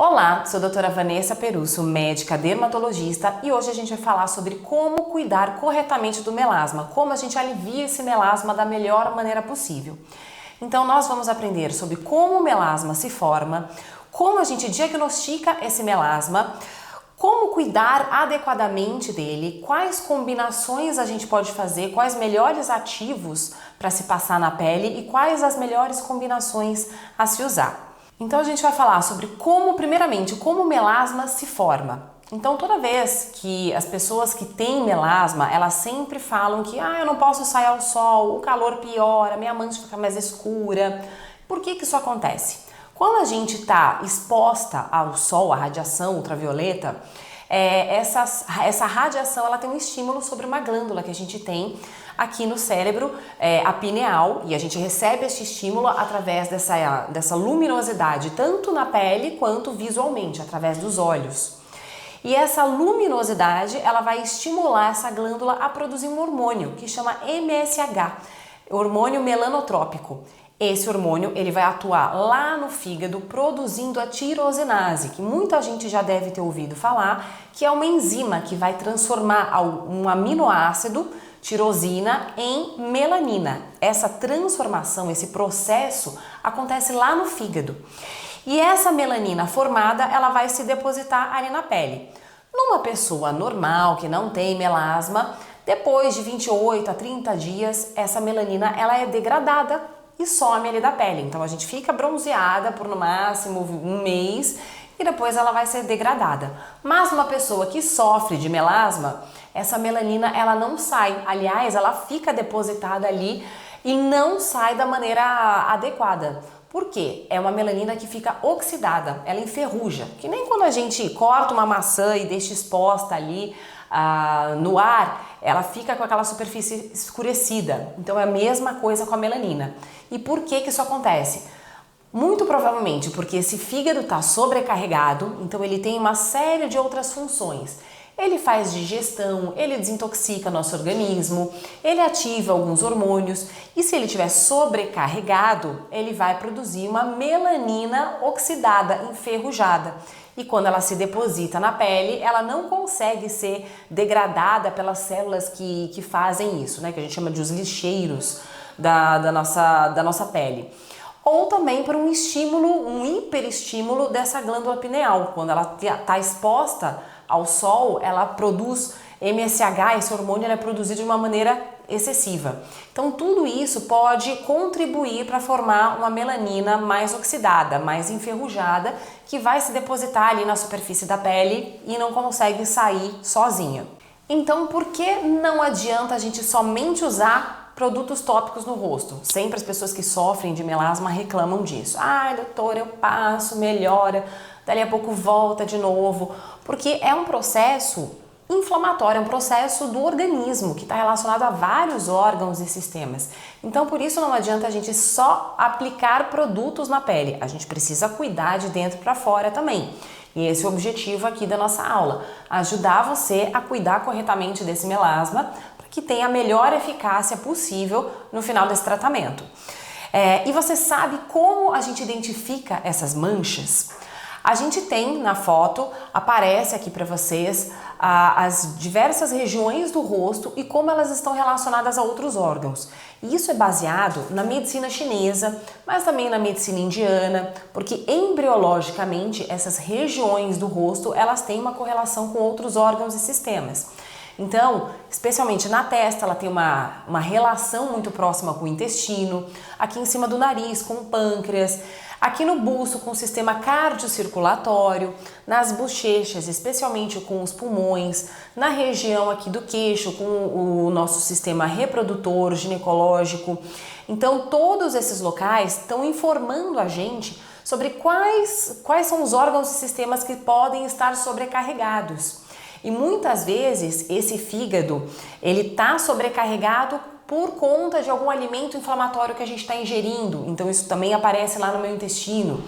Olá, sou a doutora Vanessa Perusso, médica dermatologista, e hoje a gente vai falar sobre como cuidar corretamente do melasma, como a gente alivia esse melasma da melhor maneira possível. Então nós vamos aprender sobre como o melasma se forma, como a gente diagnostica esse melasma, como cuidar adequadamente dele, quais combinações a gente pode fazer, quais melhores ativos para se passar na pele e quais as melhores combinações a se usar. Então a gente vai falar sobre primeiramente, como o melasma se forma. Então toda vez que as pessoas que têm melasma, elas sempre falam que eu não posso sair ao sol, o calor piora, minha mancha fica mais escura. Por que isso acontece? Quando a gente está exposta ao sol, à radiação ultravioleta, essa radiação ela tem um estímulo sobre uma glândula que a gente tem aqui no cérebro, a pineal, e a gente recebe esse estímulo através dessa luminosidade, tanto na pele quanto visualmente, através dos olhos. E essa luminosidade, ela vai estimular essa glândula a produzir um hormônio que chama MSH, hormônio melanotrópico. Esse hormônio ele vai atuar lá no fígado produzindo a tirosinase, que muita gente já deve ter ouvido falar, que é uma enzima que vai transformar um aminoácido, tirosina, em melanina. Essa transformação, esse processo acontece lá no fígado. E essa melanina formada, ela vai se depositar ali na pele. Numa pessoa normal, que não tem melasma, depois de 28 a 30 dias, essa melanina ela é degradada e some ali da pele. Então a gente fica bronzeada por no máximo um mês e depois ela vai ser degradada. Mas uma pessoa que sofre de melasma, essa melanina ela não sai. Aliás, ela fica depositada ali e não sai da maneira adequada. Por quê? É uma melanina que fica oxidada, ela enferruja. Que nem quando a gente corta uma maçã e deixa exposta ali no ar, ela fica com aquela superfície escurecida. Então é a mesma coisa com a melanina. E por que isso acontece? Muito provavelmente porque esse fígado está sobrecarregado, então ele tem uma série de outras funções. Ele faz digestão, ele desintoxica nosso organismo, ele ativa alguns hormônios e se ele estiver sobrecarregado, ele vai produzir uma melanina oxidada, enferrujada. E quando ela se deposita na pele, ela não consegue ser degradada pelas células que fazem isso, né? Que a gente chama de os lixeiros da nossa pele. Ou também por um estímulo, um hiperestímulo dessa glândula pineal. Quando ela está exposta ao sol, ela produz MSH, esse hormônio ele é produzido de uma maneira excessiva. Então tudo isso pode contribuir para formar uma melanina mais oxidada, mais enferrujada, que vai se depositar ali na superfície da pele e não consegue sair sozinha. Então por que não adianta a gente somente usar produtos tópicos no rosto? Sempre as pessoas que sofrem de melasma reclamam disso. Doutor, eu passo, melhora, dali a pouco volta de novo, porque é um processo inflamatório, é um processo do organismo que está relacionado a vários órgãos e sistemas. Então, por isso não adianta a gente só aplicar produtos na pele, a gente precisa cuidar de dentro para fora também. E esse é o objetivo aqui da nossa aula, ajudar você a cuidar corretamente desse melasma para que tenha a melhor eficácia possível no final desse tratamento. E você sabe como a gente identifica essas manchas? A gente tem na foto, aparece aqui para vocês as diversas regiões do rosto e como elas estão relacionadas a outros órgãos. E isso é baseado na medicina chinesa, mas também na medicina indiana, porque embriologicamente essas regiões do rosto elas têm uma correlação com outros órgãos e sistemas. Então, especialmente na testa, ela tem uma relação muito próxima com o intestino, aqui em cima do nariz com o pâncreas, aqui no busto com o sistema cardiocirculatório, nas bochechas, especialmente com os pulmões, na região aqui do queixo com o nosso sistema reprodutor, ginecológico. Então todos esses locais estão informando a gente sobre quais são os órgãos e sistemas que podem estar sobrecarregados. E muitas vezes esse fígado ele está sobrecarregado por conta de algum alimento inflamatório que a gente está ingerindo, então isso também aparece lá no meu intestino.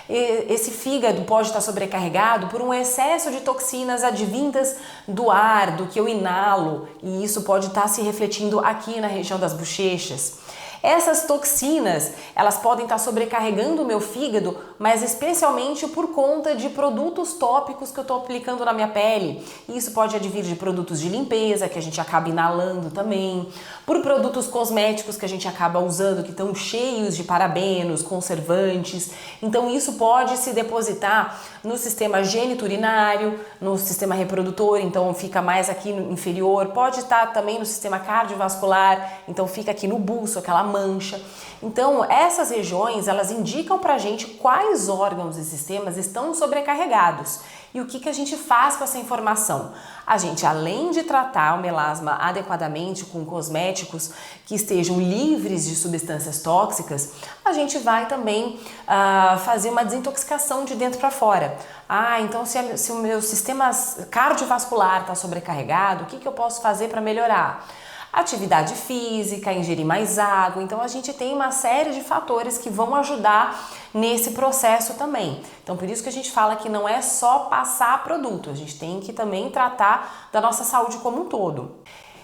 Esse fígado pode estar sobrecarregado por um excesso de toxinas advindas do ar, do que eu inalo, e isso pode estar se refletindo aqui na região das bochechas. Essas toxinas, elas podem estar sobrecarregando o meu fígado, mas especialmente por conta de produtos tópicos que eu estou aplicando na minha pele. Isso pode advir de produtos de limpeza, que a gente acaba inalando também, por produtos cosméticos que a gente acaba usando, que estão cheios de parabenos, conservantes. Então isso pode se depositar no sistema geniturinário, no sistema reprodutor, então fica mais aqui no inferior, pode estar também no sistema cardiovascular, então fica aqui no buço, aquela mancha. Então essas regiões, elas indicam pra gente quais órgãos e sistemas estão sobrecarregados. E o que a gente faz com essa informação? A gente, além de tratar o melasma adequadamente com cosméticos que estejam livres de substâncias tóxicas, a gente vai também fazer uma desintoxicação de dentro para fora. Então se o meu sistema cardiovascular está sobrecarregado, o que eu posso fazer para melhorar? Atividade física, ingerir mais água. Então a gente tem uma série de fatores que vão ajudar nesse processo também. Então por isso que a gente fala que não é só passar produto, a gente tem que também tratar da nossa saúde como um todo.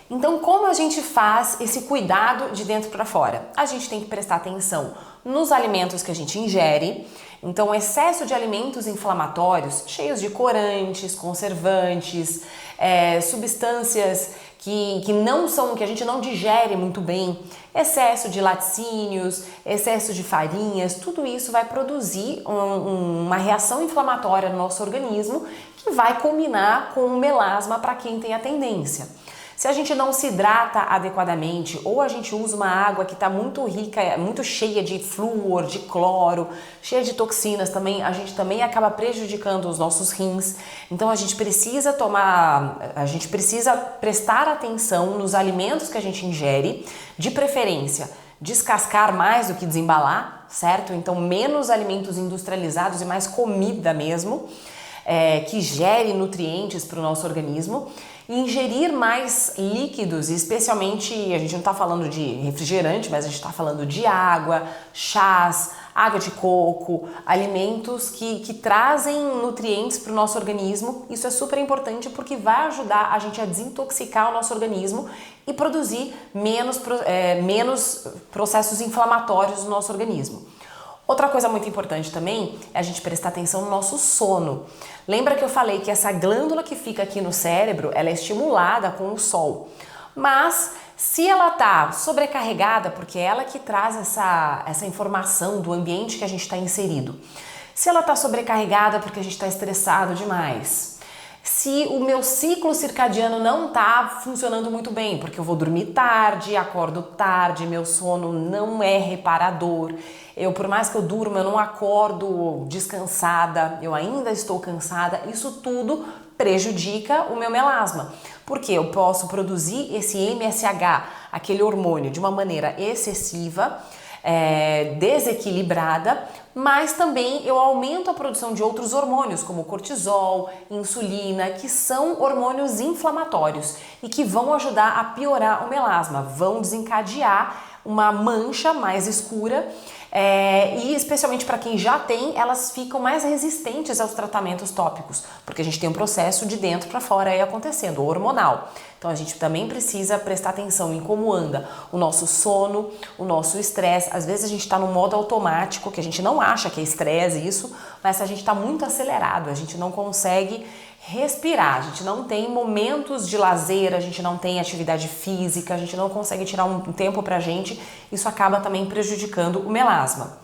Então como a gente faz esse cuidado de dentro para fora? A gente tem que prestar atenção nos alimentos que a gente ingere. Então o excesso de alimentos inflamatórios, cheios de corantes, conservantes, substâncias que não são, que a gente não digere muito bem, excesso de laticínios, excesso de farinhas, tudo isso vai produzir uma reação inflamatória no nosso organismo que vai culminar com o melasma para quem tem a tendência. Se a gente não se hidrata adequadamente ou a gente usa uma água que está muito rica, muito cheia de flúor, de cloro, cheia de toxinas também, a gente também acaba prejudicando os nossos rins. Então a gente precisa prestar atenção nos alimentos que a gente ingere, de preferência descascar mais do que desembalar, certo? Então menos alimentos industrializados e mais comida mesmo, que gere nutrientes para o nosso organismo. Ingerir mais líquidos, especialmente, a gente não está falando de refrigerante, mas a gente está falando de água, chás, água de coco, alimentos que trazem nutrientes para o nosso organismo. Isso é super importante porque vai ajudar a gente a desintoxicar o nosso organismo e produzir menos processos inflamatórios no nosso organismo. Outra coisa muito importante também é a gente prestar atenção no nosso sono. Lembra que eu falei que essa glândula que fica aqui no cérebro, ela é estimulada com o sol. Mas se ela está sobrecarregada, porque é ela que traz essa informação do ambiente que a gente está inserido. Se ela está sobrecarregada porque a gente está estressado demais. Se o meu ciclo circadiano não está funcionando muito bem, porque eu vou dormir tarde, acordo tarde, meu sono não é reparador. Por mais que eu durma, eu não acordo descansada, eu ainda estou cansada. Isso tudo prejudica o meu melasma, porque eu posso produzir esse MSH, aquele hormônio, de uma maneira excessiva, desequilibrada, mas também eu aumento a produção de outros hormônios, como cortisol, insulina, que são hormônios inflamatórios e que vão ajudar a piorar o melasma, vão desencadear uma mancha mais escura. E especialmente para quem já tem, elas ficam mais resistentes aos tratamentos tópicos, porque a gente tem um processo de dentro para fora aí acontecendo, hormonal. Então a gente também precisa prestar atenção em como anda o nosso sono, o nosso estresse. Às vezes a gente está no modo automático, que a gente não acha que é estresse isso, mas a gente está muito acelerado, a gente não consegue respirar, a gente não tem momentos de lazer, a gente não tem atividade física, a gente não consegue tirar um tempo pra gente, isso acaba também prejudicando o melasma.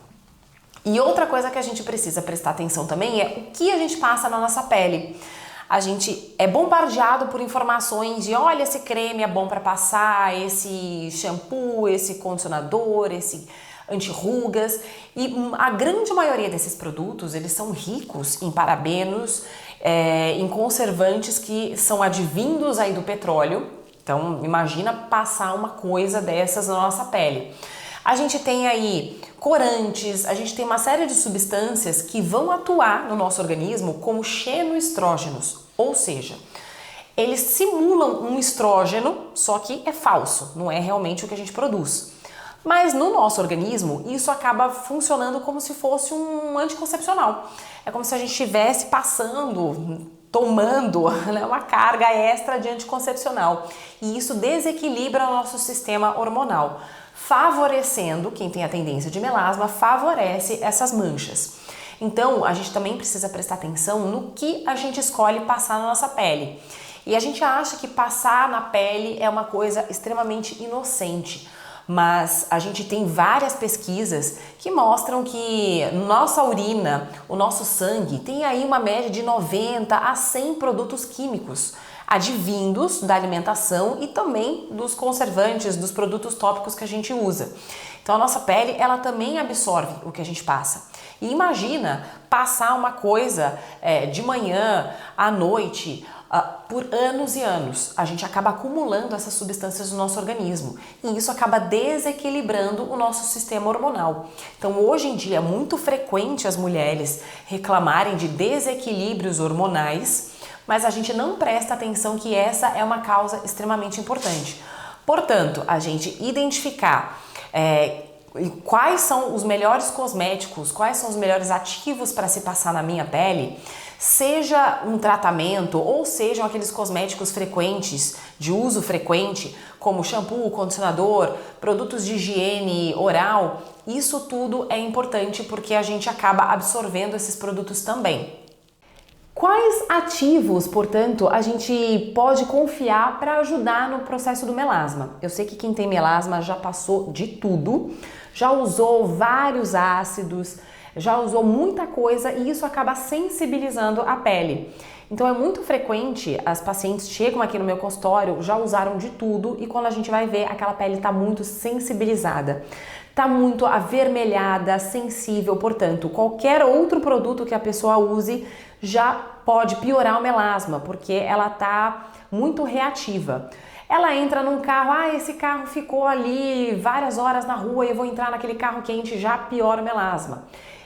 E outra coisa que a gente precisa prestar atenção também é o que a gente passa na nossa pele. A gente é bombardeado por informações de olha, esse creme é bom para passar, esse shampoo, esse condicionador, esse anti-rugas, e a grande maioria desses produtos, eles são ricos em parabenos, em conservantes que são advindos aí do petróleo. Então imagina passar uma coisa dessas na nossa pele. A gente tem aí corantes, a gente tem uma série de substâncias que vão atuar no nosso organismo como xenoestrógenos, ou seja, eles simulam um estrógeno, só que é falso, não é realmente o que a gente produz. Mas no nosso organismo, isso acaba funcionando como se fosse um anticoncepcional. É como se a gente estivesse tomando uma carga extra de anticoncepcional. E isso desequilibra o nosso sistema hormonal. favorecendo, quem tem a tendência de melasma, favorece essas manchas. Então, a gente também precisa prestar atenção no que a gente escolhe passar na nossa pele. E a gente acha que passar na pele é uma coisa extremamente inocente, mas a gente tem várias pesquisas que mostram que nossa urina, o nosso sangue, tem aí uma média de 90 a 100 produtos químicos advindos da alimentação e também dos conservantes, dos produtos tópicos que a gente usa. Então a nossa pele, ela também absorve o que a gente passa. E imagina passar uma coisa de manhã à noite, por anos e anos. A gente acaba acumulando essas substâncias no nosso organismo e isso acaba desequilibrando o nosso sistema hormonal. Então hoje em dia é muito frequente as mulheres reclamarem de desequilíbrios hormonais, mas a gente não presta atenção que essa é uma causa extremamente importante. Portanto, a gente identificar quais são os melhores cosméticos, quais são os melhores ativos para se passar na minha pele, seja um tratamento ou sejam aqueles cosméticos frequentes, de uso frequente, como shampoo, condicionador, produtos de higiene oral, isso tudo é importante porque a gente acaba absorvendo esses produtos também. Quais ativos, portanto, a gente pode confiar para ajudar no processo do melasma? Eu sei que quem tem melasma já passou de tudo, já usou vários ácidos, já usou muita coisa e isso acaba sensibilizando a pele. Então é muito frequente, as pacientes chegam aqui no meu consultório, já usaram de tudo e quando a gente vai ver, aquela pele está muito sensibilizada. Está muito avermelhada, sensível, portanto, qualquer outro produto que a pessoa use já pode piorar o melasma, porque ela está muito reativa. Ela entra num carro, esse carro ficou ali várias horas na rua e eu vou entrar naquele carro quente, já piora o melasma.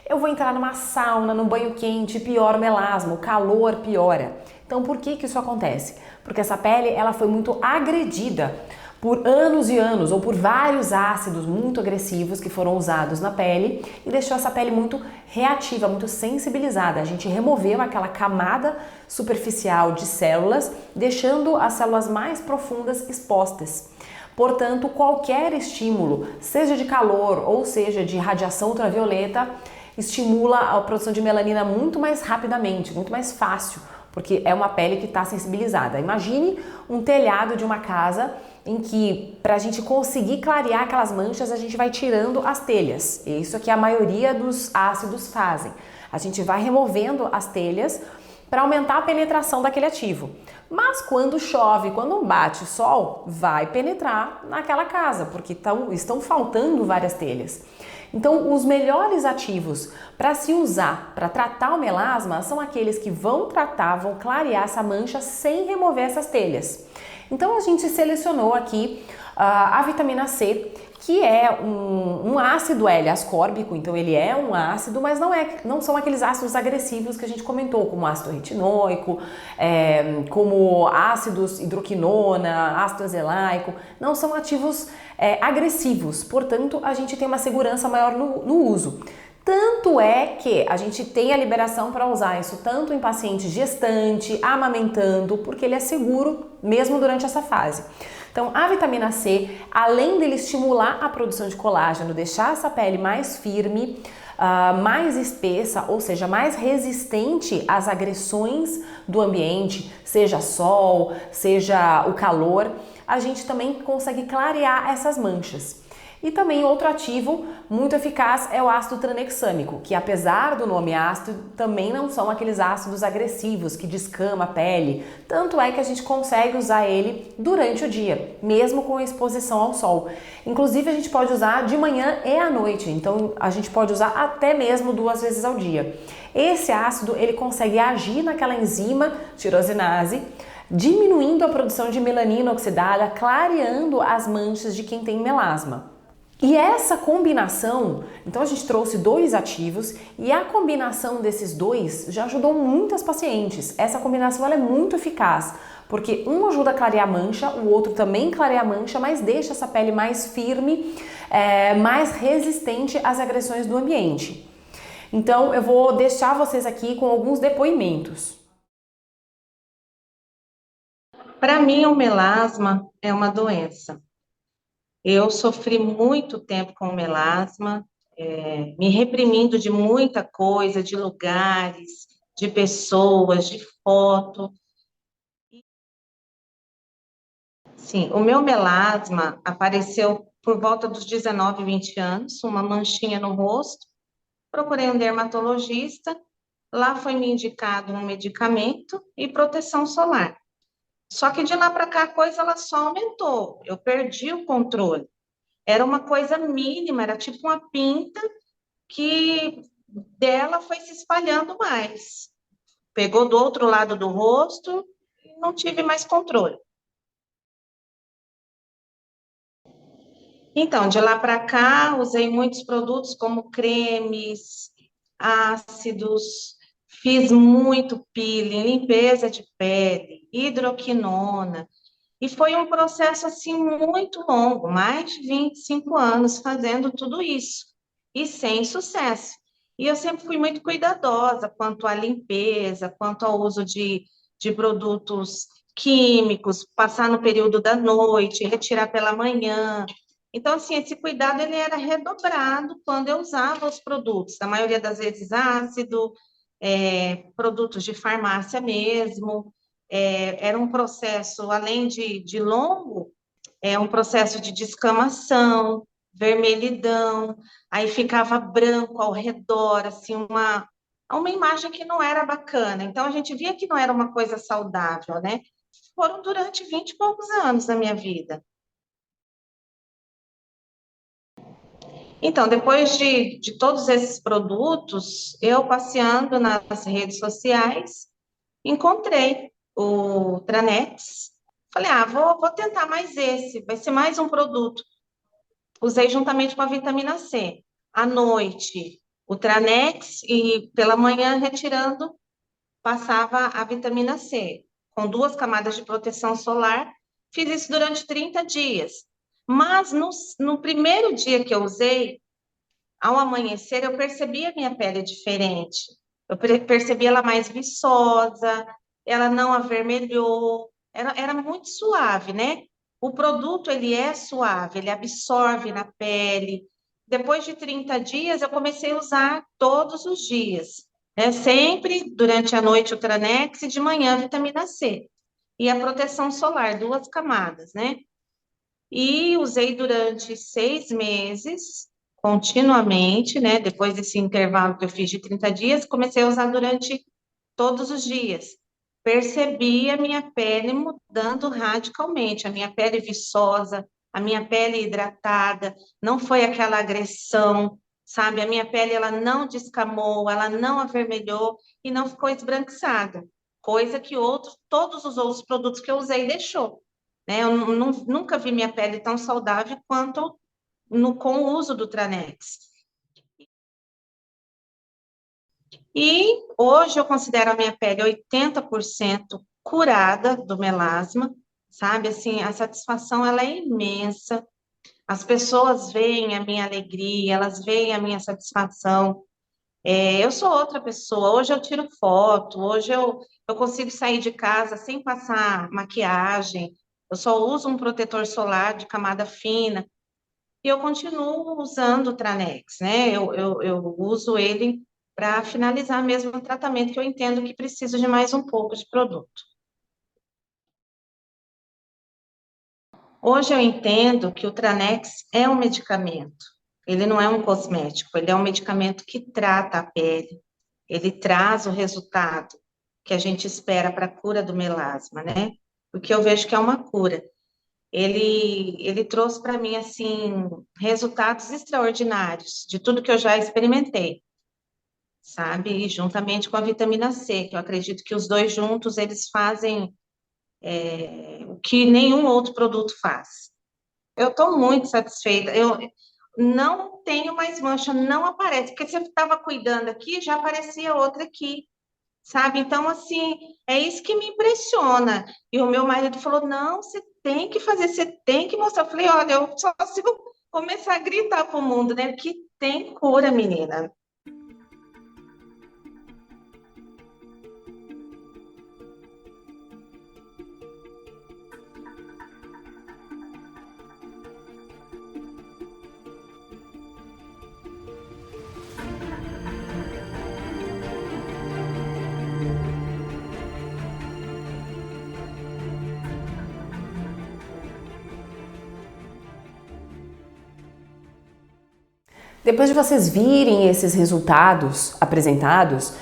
Eu vou entrar numa sauna, num banho quente, piora o melasma, o calor piora. Então por que isso acontece? Porque essa pele ela foi muito agredida por anos e anos ou por vários ácidos muito agressivos que foram usados na pele e deixou essa pele muito reativa, muito sensibilizada. A gente removeu aquela camada superficial de células, deixando as células mais profundas expostas. Portanto, qualquer estímulo, seja de calor ou seja de radiação ultravioleta, estimula a produção de melanina muito mais rapidamente, muito mais fácil, porque é uma pele que está sensibilizada. Imagine um telhado de uma casa em que, para a gente conseguir clarear aquelas manchas, a gente vai tirando as telhas. E isso que a maioria dos ácidos fazem. A gente vai removendo as telhas para aumentar a penetração daquele ativo. Mas quando chove, quando bate sol, vai penetrar naquela casa, porque estão faltando várias telhas. Então, os melhores ativos para se usar para tratar o melasma são aqueles que vão clarear essa mancha sem remover essas telhas. Então, a gente selecionou aqui a vitamina C, que é um ácido L-ascórbico, então ele é um ácido, mas não são aqueles ácidos agressivos que a gente comentou, como ácido retinóico, como ácidos hidroquinona, ácido azelaico, não são ativos agressivos, portanto a gente tem uma segurança maior no uso. Tanto é que a gente tem a liberação para usar isso tanto em paciente gestante, amamentando, porque ele é seguro mesmo durante essa fase. Então, a vitamina C, além dele estimular a produção de colágeno, deixar essa pele mais firme, mais espessa, ou seja, mais resistente às agressões do ambiente, seja sol, seja o calor, a gente também consegue clarear essas manchas. E também outro ativo muito eficaz é o ácido tranexâmico, que apesar do nome ácido, também não são aqueles ácidos agressivos que descama a pele. Tanto é que a gente consegue usar ele durante o dia, mesmo com a exposição ao sol. Inclusive a gente pode usar de manhã e à noite, então a gente pode usar até mesmo 2 vezes ao dia. Esse ácido ele consegue agir naquela enzima tirosinase, diminuindo a produção de melanina oxidada, clareando as manchas de quem tem melasma. E essa combinação, então a gente trouxe 2 ativos e a combinação desses 2 já ajudou muitas pacientes. Essa combinação ela é muito eficaz, porque um ajuda a clarear a mancha, o outro também clareia a mancha, mas deixa essa pele mais firme, mais resistente às agressões do ambiente. Então eu vou deixar vocês aqui com alguns depoimentos. Para mim, o melasma é uma doença. Eu sofri muito tempo com melasma, me reprimindo de muita coisa, de lugares, de pessoas, de foto. Sim, o meu melasma apareceu por volta dos 19, 20 anos, uma manchinha no rosto. Procurei um dermatologista, lá foi me indicado um medicamento e proteção solar. Só que de lá para cá a coisa ela só aumentou. Eu perdi o controle. Era uma coisa mínima, era tipo uma pinta que dela foi se espalhando mais. Pegou do outro lado do rosto e não tive mais controle. Então, de lá para cá, usei muitos produtos como cremes, ácidos, fiz muito peeling, limpeza de pele, hidroquinona, e foi um processo assim muito longo, mais de 25 anos fazendo tudo isso, e sem sucesso. E eu sempre fui muito cuidadosa quanto à limpeza, quanto ao uso de produtos químicos, passar no período da noite, retirar pela manhã. Então, assim, esse cuidado ele era redobrado quando eu usava os produtos, na maioria das vezes ácido, produtos de farmácia mesmo. Era um processo, além de longo, um processo de descamação, vermelhidão, aí ficava branco ao redor, assim, uma imagem que não era bacana. Então, a gente via que não era uma coisa saudável, né? Foram durante 20 e poucos anos da minha vida. Então, depois de todos esses produtos, eu passeando nas redes sociais, encontrei o Tranex. Falei, vou tentar mais esse, vai ser mais um produto. Usei juntamente com a vitamina C. À noite, o Tranex e pela manhã, retirando, passava a vitamina C, com 2 camadas de proteção solar. Fiz isso durante 30 dias. Mas no primeiro dia que eu usei, ao amanhecer, eu percebi a minha pele diferente. Eu percebi ela mais viçosa, ela não avermelhou, era muito suave, né? O produto, ele é suave, ele absorve na pele. Depois de 30 dias, eu comecei a usar todos os dias, né? Sempre durante a noite o Tranex e de manhã a vitamina C. E a proteção solar, 2 camadas, né? E usei durante 6 meses, continuamente, né? Depois desse intervalo que eu fiz de 30 dias, comecei a usar durante todos os dias. Percebi a minha pele mudando radicalmente, a minha pele viçosa, a minha pele hidratada, não foi aquela agressão, sabe? A minha pele ela não descamou, ela não avermelhou e não ficou esbranquiçada, coisa que todos os outros produtos que eu usei deixou, né? Eu nunca vi minha pele tão saudável quanto com o uso do Tranex. E hoje eu considero a minha pele 80% curada do melasma, sabe? Assim, a satisfação ela é imensa. As pessoas veem a minha alegria, elas veem a minha satisfação. Eu sou outra pessoa. Hoje eu tiro foto, hoje eu consigo sair de casa sem passar maquiagem. Eu só uso um protetor solar de camada fina e eu continuo usando o Tranex, né? Eu uso ele para finalizar mesmo o tratamento que eu entendo que preciso de mais um pouco de produto. Hoje eu entendo que o Tranex é um medicamento. Ele não é um cosmético, ele é um medicamento que trata a pele, ele traz o resultado que a gente espera para a cura do melasma, né? Porque eu vejo que é uma cura. Ele trouxe para mim, assim, resultados extraordinários de tudo que eu já experimentei, sabe? E juntamente com a vitamina C, que eu acredito que os dois juntos, eles fazem o que nenhum outro produto faz. Eu estou muito satisfeita. Eu não tenho mais mancha, não aparece, porque se eu estava cuidando aqui, já aparecia outra aqui, sabe? Então, assim, é isso que me impressiona. E o meu marido falou: não, você tem que fazer, você tem que mostrar. Eu falei: olha, eu só se eu começar a gritar para o mundo, né? Que tem cura, menina. Depois de vocês virem esses resultados apresentados,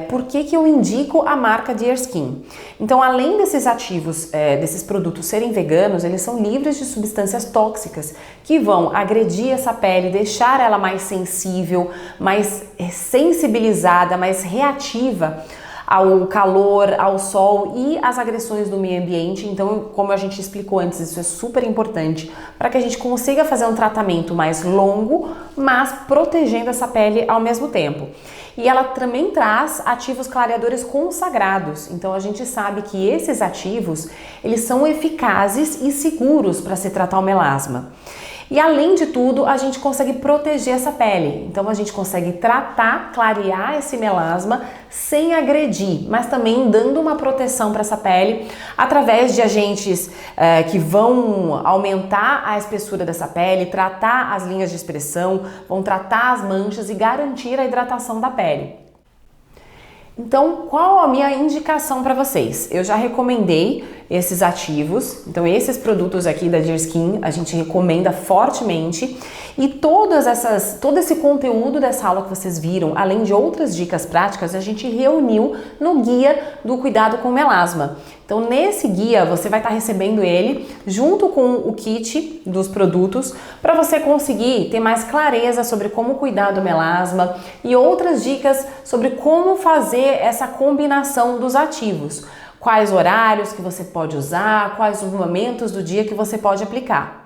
por que eu indico a marca Dear Skin? Então, além desses ativos, desses produtos serem veganos, eles são livres de substâncias tóxicas que vão agredir essa pele, deixar ela mais sensível, mais sensibilizada, mais reativa ao calor, ao sol e às agressões do meio ambiente. Então, como a gente explicou antes, isso é super importante para que a gente consiga fazer um tratamento mais longo, mas protegendo essa pele ao mesmo tempo. E ela também traz ativos clareadores consagrados. Então a gente sabe que esses ativos, eles são eficazes e seguros para se tratar o melasma. E além de tudo, a gente consegue proteger essa pele. Então a gente consegue tratar, clarear esse melasma sem agredir, mas também dando uma proteção para essa pele através de agentes que vão aumentar a espessura dessa pele, tratar as linhas de expressão, vão tratar as manchas e garantir a hidratação da pele. Então, qual a minha indicação para vocês? Eu já recomendei esses ativos, então esses produtos aqui da Dear Skin a gente recomenda fortemente, e todo esse conteúdo dessa aula que vocês viram, além de outras dicas práticas, a gente reuniu no guia do cuidado com melasma. Então nesse guia você vai estar recebendo ele junto com o kit dos produtos para você conseguir ter mais clareza sobre como cuidar do melasma e outras dicas sobre como fazer essa combinação dos ativos. Quais horários que você pode usar, quais os momentos do dia que você pode aplicar.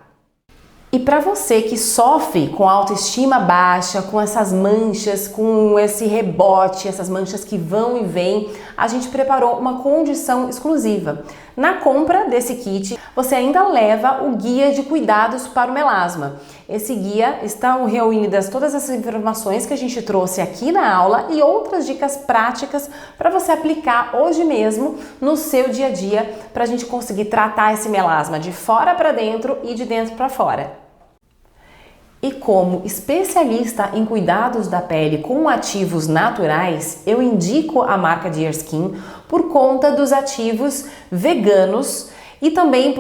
E para você que sofre com autoestima baixa, com essas manchas, com esse rebote, essas manchas que vão e vêm, a gente preparou uma condição exclusiva. Na compra desse kit, você ainda leva o guia de cuidados para o melasma. Esse guia está reunidas todas essas informações que a gente trouxe aqui na aula e outras dicas práticas para você aplicar hoje mesmo no seu dia a dia, para a gente conseguir tratar esse melasma de fora para dentro e de dentro para fora. E como especialista em cuidados da pele com ativos naturais, eu indico a marca Dear Skin por conta dos ativos veganos e também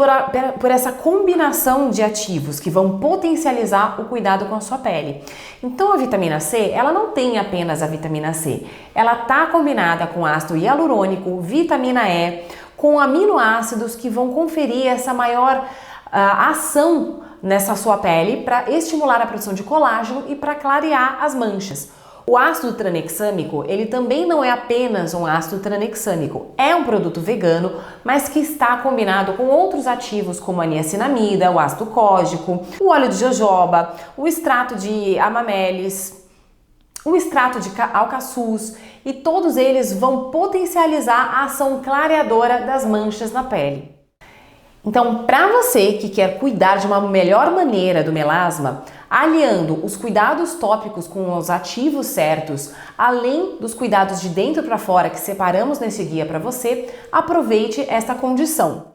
por essa combinação de ativos que vão potencializar o cuidado com a sua pele. Então a vitamina C, ela não tem apenas a vitamina C, ela está combinada com ácido hialurônico, vitamina E, com aminoácidos que vão conferir essa maior ação nessa sua pele para estimular a produção de colágeno e para clarear as manchas. O ácido tranexâmico, ele também não é apenas um ácido tranexâmico, é um produto vegano, mas que está combinado com outros ativos como a niacinamida, o ácido cógico, o óleo de jojoba, o extrato de amamelis, o extrato de alcaçuz, e todos eles vão potencializar a ação clareadora das manchas na pele. Então, para você que quer cuidar de uma melhor maneira do melasma, aliando os cuidados tópicos com os ativos certos, além dos cuidados de dentro para fora que separamos nesse guia para você, aproveite esta condição.